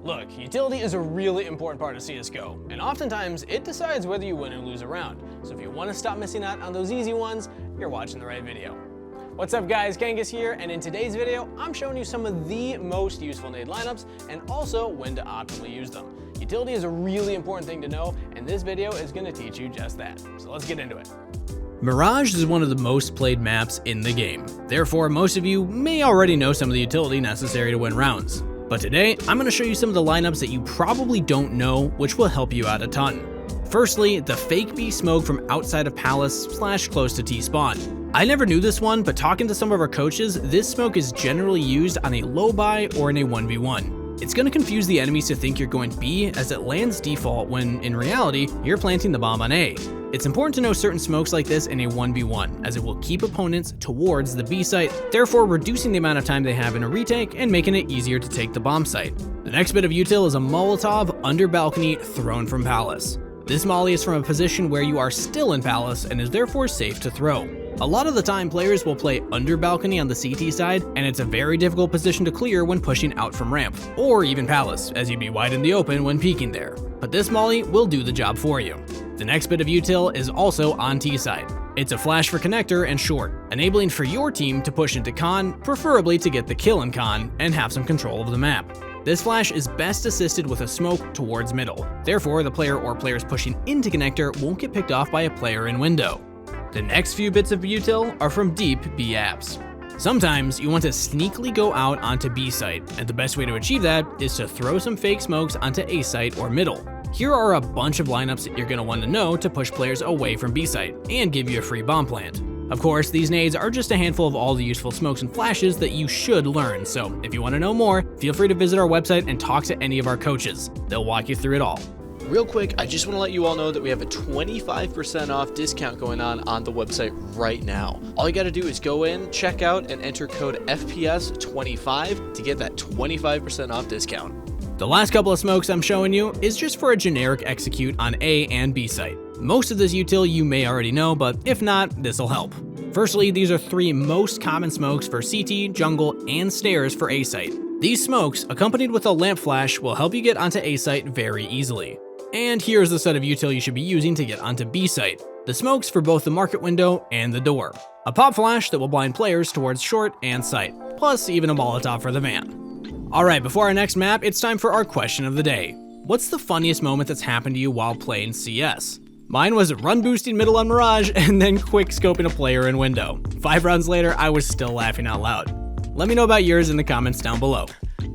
Look, utility is a really important part of CSGO, and oftentimes it decides whether you win or lose a round. So if you want to stop missing out on those easy ones, you're watching the right video. What's up guys, Kangas here, and in today's video, I'm showing you some of the most useful nade lineups and also when to optimally use them. Utility is a really important thing to know, and this video is going to teach you just that. So let's get into it. Mirage is one of the most played maps in the game. Therefore, most of you may already know some of the utility necessary to win rounds. But today, I'm going to show you some of the lineups that you probably don't know, which will help you out a ton. Firstly, the fake B smoke from outside of Palace / close to T spawn. I never knew this one, but talking to some of our coaches, this smoke is generally used on a low buy or in a 1v1. It's going to confuse the enemies to think you're going B as it lands default when, in reality, you're planting the bomb on A. It's important to know certain smokes like this in a 1v1, as it will keep opponents towards the B site, therefore reducing the amount of time they have in a retake and making it easier to take the bomb site. The next bit of util is a Molotov under balcony thrown from Palace. This molly is from a position where you are still in Palace and is therefore safe to throw. A lot of the time players will play under balcony on the CT side, and it's a very difficult position to clear when pushing out from ramp, or even Palace, as you'd be wide in the open when peeking there. But this molly will do the job for you. The next bit of util is also on T side. It's a flash for connector and short, enabling for your team to push into con, preferably to get the kill in con, and have some control of the map. This flash is best assisted with a smoke towards middle. Therefore, the player or players pushing into connector won't get picked off by a player in window. The next few bits of util are from deep B apps. Sometimes you want to sneakily go out onto B site, and the best way to achieve that is to throw some fake smokes onto A site or middle. Here are a bunch of lineups that you're going to want to know to push players away from B site and give you a free bomb plant. Of course, these nades are just a handful of all the useful smokes and flashes that you should learn, so if you want to know more, feel free to visit our website and talk to any of our coaches. They'll walk you through it all. Real quick, I just want to let you all know that we have a 25% off discount going on the website right now. All you got to do is go in, check out, and enter code FPS25 to get that 25% off discount. The last couple of smokes I'm showing you is just for a generic execute on A and B site. Most of this util you may already know, but if not, this'll help. Firstly, these are three most common smokes for CT, jungle, and stairs for A site. These smokes, accompanied with a lamp flash, will help you get onto A site very easily. And here's the set of util you should be using to get onto B site. The smokes for both the market window and the door. A pop flash that will blind players towards short and site, plus even a Molotov for the van. Alright, before our next map, it's time for our question of the day. What's the funniest moment that's happened to you while playing CS? Mine was run boosting middle on Mirage and then quick scoping a player in window. 5 rounds later, I was still laughing out loud. Let me know about yours in the comments down below.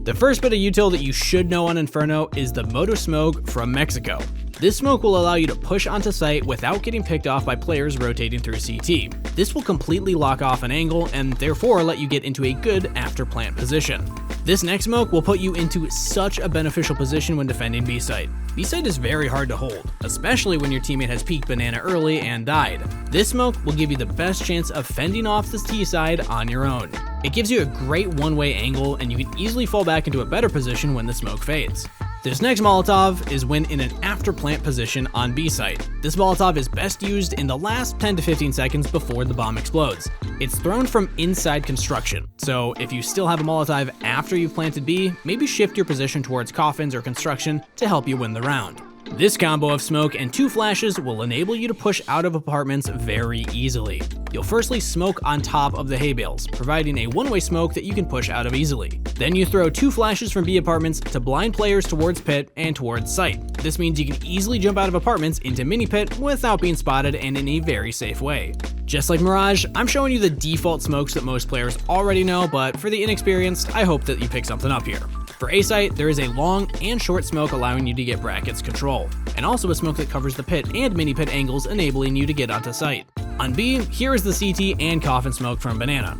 The first bit of util that you should know on Inferno is the Moto Smoke from Mexico. This smoke will allow you to push onto site without getting picked off by players rotating through CT. This will completely lock off an angle and therefore let you get into a good after plant position. This next smoke will put you into such a beneficial position when defending B site. B site is very hard to hold, especially when your teammate has peeked banana early and died. This smoke will give you the best chance of fending off this T side on your own. It gives you a great one-way angle and you can easily fall back into a better position when the smoke fades. This next Molotov is when in an after plant position on B site. This Molotov is best used in the last 10 to 15 seconds before the bomb explodes. It's thrown from inside construction, so if you still have a Molotov after you've planted B, maybe shift your position towards coffins or construction to help you win the round. This combo of smoke and 2 flashes will enable you to push out of apartments very easily. You'll firstly smoke on top of the hay bales, providing a one-way smoke that you can push out of easily. Then you throw 2 flashes from B apartments to blind players towards pit and towards site. This means you can easily jump out of apartments into mini pit without being spotted and in a very safe way. Just like Mirage, I'm showing you the default smokes that most players already know, but for the inexperienced, I hope that you pick something up here. For A site, there is a long and short smoke allowing you to get brackets control, and also a smoke that covers the pit and mini pit angles enabling you to get onto site. On B, here is the CT and coffin smoke from Banana.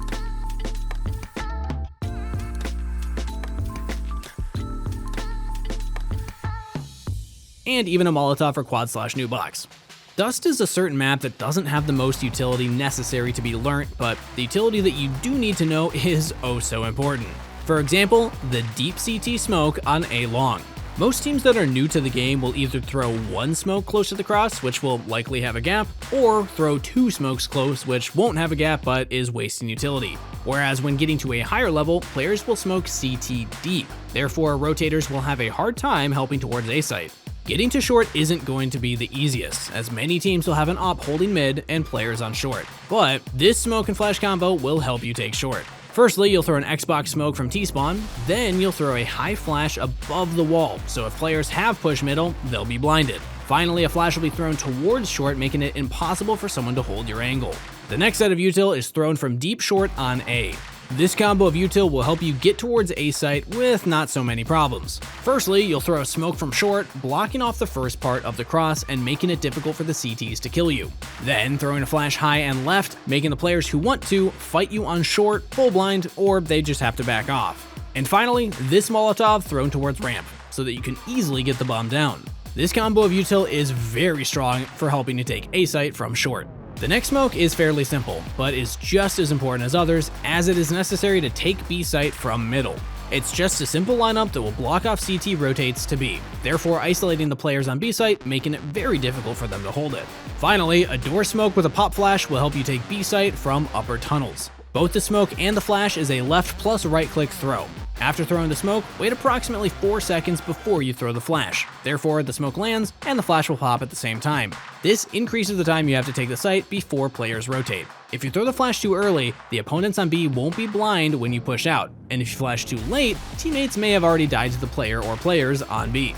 And even a Molotov for quad / new box. Dust is a certain map that doesn't have the most utility necessary to be learnt, but the utility that you do need to know is oh so important. For example, the deep CT smoke on A long. Most teams that are new to the game will either throw one smoke close to the cross, which will likely have a gap, or throw two smokes close, which won't have a gap but is wasting utility. Whereas when getting to a higher level, players will smoke CT deep. Therefore, rotators will have a hard time helping towards A site. Getting to short isn't going to be the easiest, as many teams will have an op holding mid and players on short. But this smoke and flash combo will help you take short. Firstly, you'll throw an Xbox smoke from T-spawn, then you'll throw a high flash above the wall, so if players have push middle, they'll be blinded. Finally, a flash will be thrown towards short, making it impossible for someone to hold your angle. The next set of util is thrown from deep short on A. This combo of util will help you get towards A site with not so many problems. Firstly, you'll throw a smoke from short, blocking off the first part of the cross and making it difficult for the CTs to kill you. Then throwing a flash high and left, making the players who want to fight you on short full blind, or they just have to back off. And finally, this Molotov thrown towards ramp, so that you can easily get the bomb down. This combo of util is very strong for helping you take A site from short. The next smoke is fairly simple, but is just as important as others, as it is necessary to take B site from middle. It's just a simple lineup that will block off CT rotates to B, therefore isolating the players on B site, making it very difficult for them to hold it. Finally, a door smoke with a pop flash will help you take B site from upper tunnels. Both the smoke and the flash is a left plus right click throw. After throwing the smoke, wait approximately 4 seconds before you throw the flash. Therefore, the smoke lands and the flash will pop at the same time. This increases the time you have to take the site before players rotate. If you throw the flash too early, the opponents on B won't be blind when you push out, and if you flash too late, teammates may have already died to the player or players on B.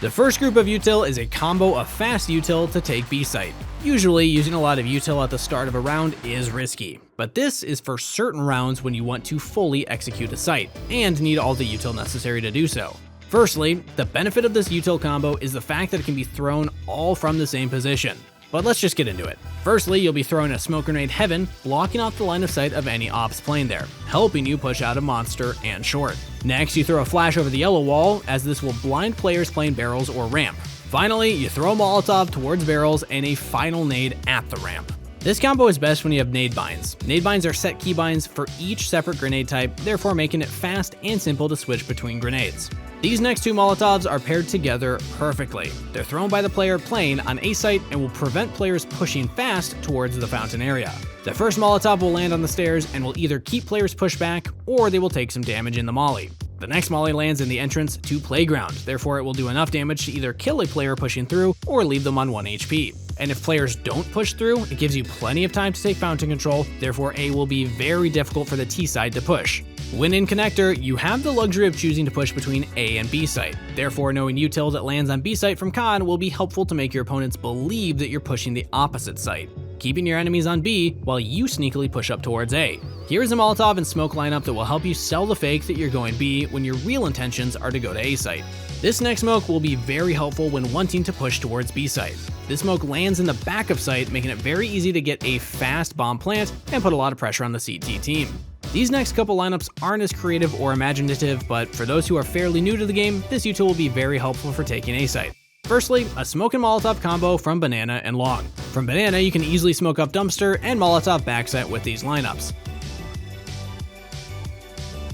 The first group of util is a combo of fast util to take B site. Usually, using a lot of util at the start of a round is risky, but this is for certain rounds when you want to fully execute a site, and need all the util necessary to do so. Firstly, the benefit of this util combo is the fact that it can be thrown all from the same position. But let's just get into it. Firstly, you'll be throwing a smoke grenade heaven, blocking off the line of sight of any ops playing there, helping you push out a monster and short. Next, you throw a flash over the yellow wall, as this will blind players playing barrels or ramp. Finally, you throw a Molotov towards barrels and a final nade at the ramp. This combo is best when you have nade binds. Nade binds are set keybinds for each separate grenade type, therefore making it fast and simple to switch between grenades. These next two Molotovs are paired together perfectly. They're thrown by the player playing on A site and will prevent players pushing fast towards the fountain area. The first Molotov will land on the stairs and will either keep players pushed back, or they will take some damage in the molly. The next molly lands in the entrance to playground, therefore it will do enough damage to either kill a player pushing through or leave them on 1 HP. And if players don't push through, it gives you plenty of time to take fountain control, therefore A will be very difficult for the T side to push. When in connector, you have the luxury of choosing to push between A and B site. Therefore, knowing util that lands on B site from con will be helpful to make your opponents believe that you're pushing the opposite site, keeping your enemies on B while you sneakily push up towards A. Here's a Molotov and smoke lineup that will help you sell the fake that you're going B when your real intentions are to go to A site. This next smoke will be very helpful when wanting to push towards B site. This smoke lands in the back of site, making it very easy to get a fast bomb plant and put a lot of pressure on the CT team. These next couple lineups aren't as creative or imaginative, but for those who are fairly new to the game, this util will be very helpful for taking A site. Firstly, a smoke and Molotov combo from Banana and Long. From Banana, you can easily smoke up Dumpster and Molotov backside with these lineups.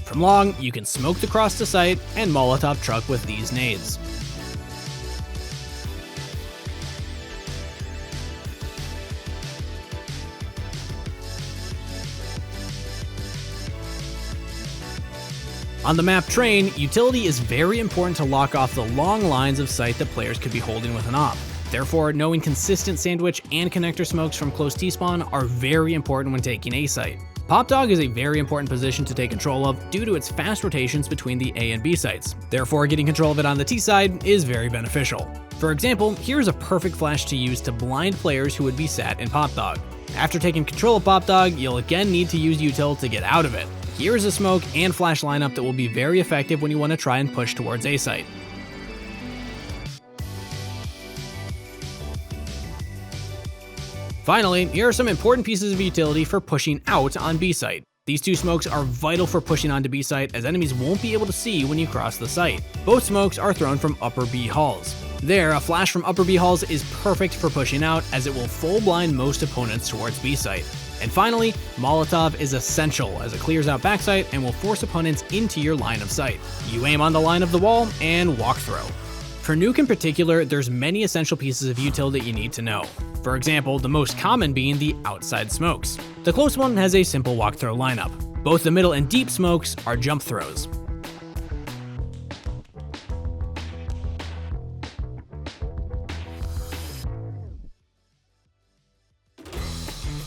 From Long, you can smoke the cross to site and Molotov truck with these nades. On the map Train, utility is very important to lock off the long lines of sight that players could be holding with an op. Therefore, knowing consistent sandwich and connector smokes from close T-spawn are very important when taking A site. Pop Dog is a very important position to take control of due to its fast rotations between the A and B sites. Therefore, getting control of it on the T side is very beneficial. For example, here's a perfect flash to use to blind players who would be sat in Pop Dog. After taking control of Pop Dog, you'll again need to use util to get out of it. Here's a smoke and flash lineup that will be very effective when you want to try and push towards A site. Finally, here are some important pieces of utility for pushing out on B site. These two smokes are vital for pushing onto B site, as enemies won't be able to see when you cross the site. Both smokes are thrown from upper B halls. There, a flash from upper B halls is perfect for pushing out, as it will full blind most opponents towards B site. And finally, Molotov is essential, as it clears out backside and will force opponents into your line of sight. You aim on the line of the wall and walk through. For Nuke in particular, there's many essential pieces of util that you need to know. For example, the most common being the outside smokes. The close one has a simple walk-throw lineup. Both the middle and deep smokes are jump throws.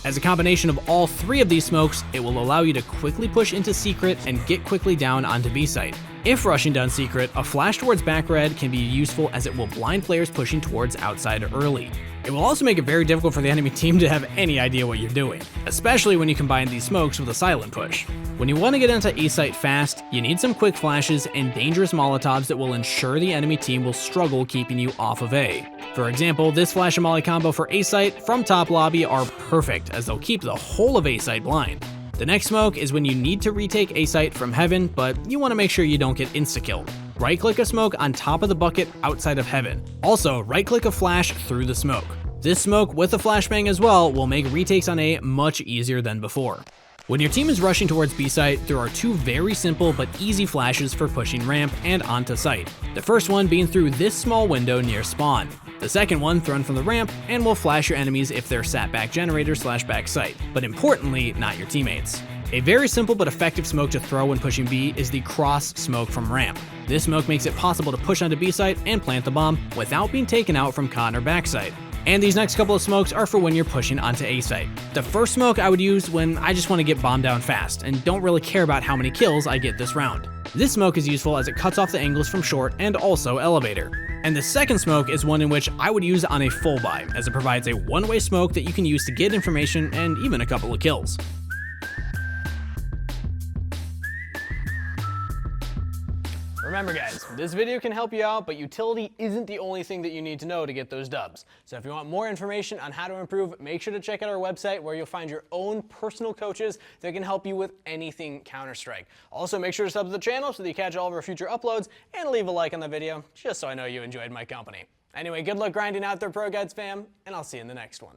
As a combination of all three of these smokes, it will allow you to quickly push into secret and get quickly down onto B site. If rushing down secret, a flash towards back red can be useful as it will blind players pushing towards outside early. It will also make it very difficult for the enemy team to have any idea what you're doing, especially when you combine these smokes with a silent push. When you want to get into A site fast, you need some quick flashes and dangerous molotovs that will ensure the enemy team will struggle keeping you off of A. For example, this flash and molly combo for A site from top lobby are perfect as they'll keep the whole of A site blind. The next smoke is when you need to retake A site from heaven, but you want to make sure you don't get insta-killed. Right-click a smoke on top of the bucket outside of heaven. Also, right-click a flash through the smoke. This smoke with a flashbang as well will make retakes on A much easier than before. When your team is rushing towards B site, there are two very simple but easy flashes for pushing ramp and onto site. The first one being through this small window near spawn. The second one thrown from the ramp and will flash your enemies if they're sat back generator / back site, but importantly, not your teammates. A very simple but effective smoke to throw when pushing B is the cross smoke from ramp. This smoke makes it possible to push onto B site and plant the bomb without being taken out from con or back site. And these next couple of smokes are for when you're pushing onto A site. The first smoke I would use when I just want to get bombed down fast and don't really care about how many kills I get this round. This smoke is useful as it cuts off the angles from short and also elevator. And the second smoke is one in which I would use on a full buy, as it provides a one-way smoke that you can use to get information and even a couple of kills. Remember guys, this video can help you out, but utility isn't the only thing that you need to know to get those dubs. So if you want more information on how to improve, make sure to check out our website where you'll find your own personal coaches that can help you with anything Counter-Strike. Also make sure to sub to the channel so that you catch all of our future uploads, and leave a like on the video just so I know you enjoyed my company. Anyway, good luck grinding out there, ProGuides fam, and I'll see you in the next one.